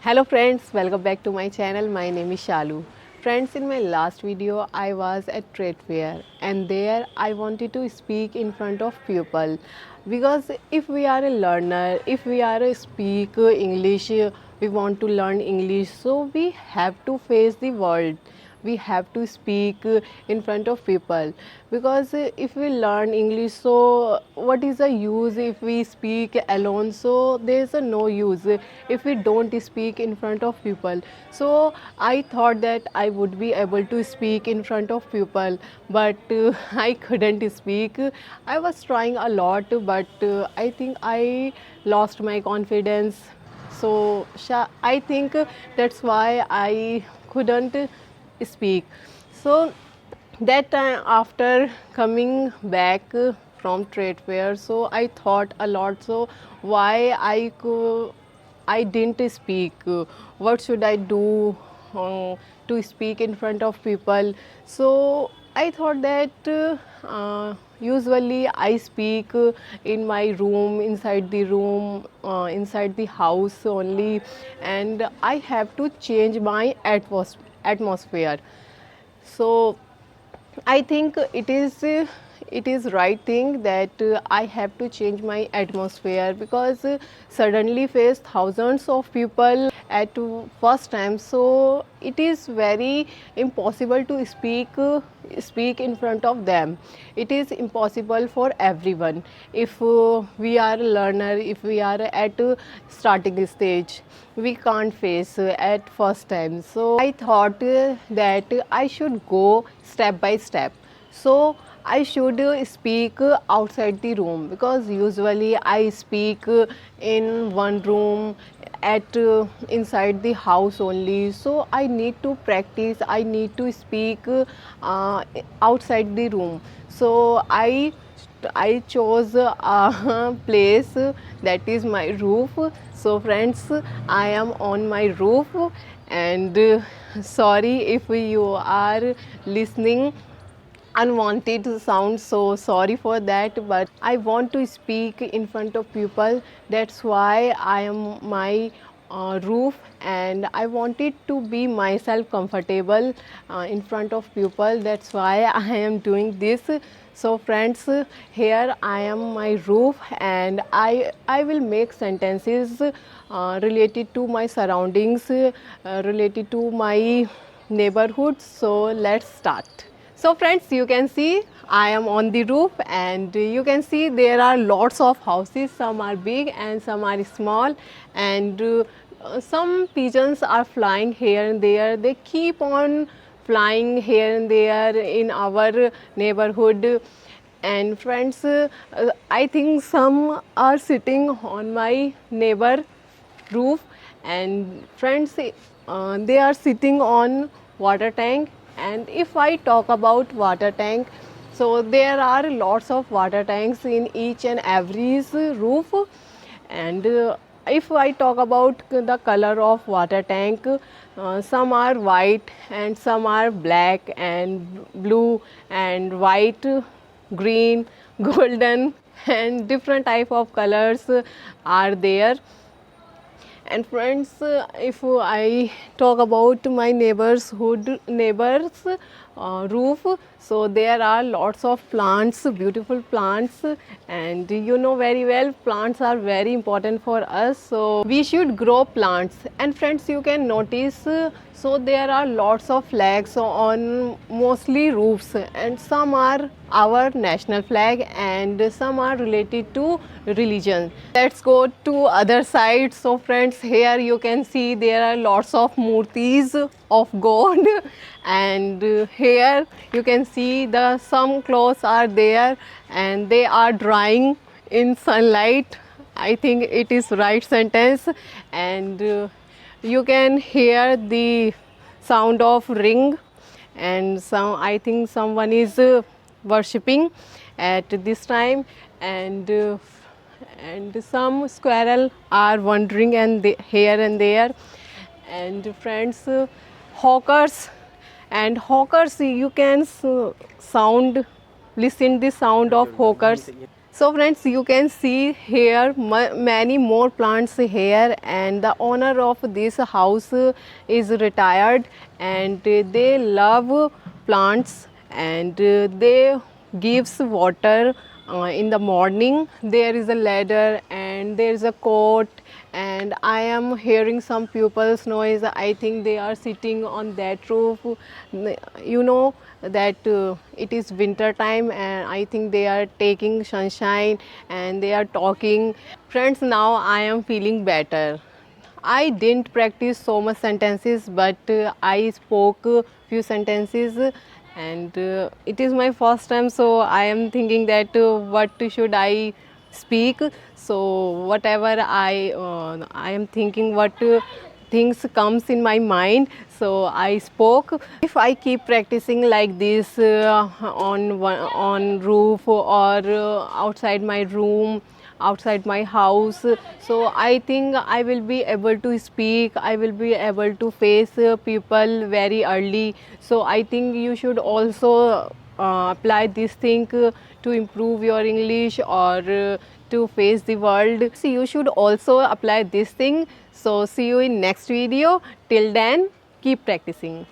Hello friends, welcome back to my channel. My name is Shalu. Friends, in my last video I was at trade fair and there I wanted to speak in front of people because if we are a learner, if we are a speak English, we want to learn English, so we have to face the world. We have to speak in front of people because if we learn English, so what is the use if we speak alone? So there is no use if we don't speak in front of people. So I thought that I would be able to speak in front of people, but I couldn't speak. I was trying a lot, but I think I lost my confidence. So I think that's why I couldn't speak. So that time after coming back from trade fair, so I thought a lot. So why I didn't speak? What should I do to speak in front of people? So I thought that usually I speak in my room, inside the room, inside the house only, and I have to change my atmosphere. So I think it is right thing that I have to change my atmosphere because suddenly face thousands of people at first time. So it is very impossible to speak in front of them. It is impossible for everyone if we are a learner, if we are at starting stage, we can't face at first time. So I thought that I should go step by step. So I should speak outside the room because usually I speak in one room at inside the house only. So I need to practice, I need to speak outside the room. So I chose a place that is my roof. So friends, I am on my roof, and sorry if you are listening unwanted sound, so sorry for that, but I want to speak in front of people. That's why I am my roof, and I wanted to be myself comfortable in front of people. That's why I am doing this. So friends, here I am my roof, and I will make sentences related to my surroundings, related to my neighborhood. So let's start. So friends, you can see I am on the roof, and you can see there are lots of houses. Some are big and some are small, and some pigeons are flying here and there. They keep on flying here and there in our neighborhood. And friends, I think some are sitting on my neighbor roof, and friends, they are sitting on water tank. And if I talk about water tank, so there are lots of water tanks in each and every roof. And if I talk about the color of water tank, some are white and some are black and blue and white, green, golden, and different type of colors are there. And friends, if I talk about my neighbors roof, so there are lots of plants, beautiful plants, and you know very well plants are very important for us, so we should grow plants. And friends, you can notice, so there are lots of flags on mostly roofs, and some are our national flag and some are related to religion. Let's go to other side. So friends, here you can see there are lots of murtis of God, and here you can see the some clothes are there and they are drying in sunlight. I think it is right sentence. And you can hear the sound of ring, and some, I think someone is worshipping at this time. And some squirrel are wandering and here and there. And friends, hawkers, and hawkers, you can sound listen the sound of hawkers. So friends, you can see here many more plants here, and the owner of this house is retired, and they love plants, and they gives water in the morning. There is a ladder and there is a coat, and I am hearing some pupils noise. I think they are sitting on that roof. You know that it is winter time, and I think they are taking sunshine and they are talking. Friends, now I am feeling better. I didn't practice so much sentences, but I spoke few sentences, and it is my first time, so I am thinking that what should I speak. So whatever I am thinking, what things comes in my mind, so I spoke. If I keep practicing like this on roof or outside my room, outside my house, so I think I will be able to speak, I will be able to face people very early. So I think you should also apply this thing to improve your English or to face the world. So you should also apply this thing. So see you in next video. Till then, keep practicing.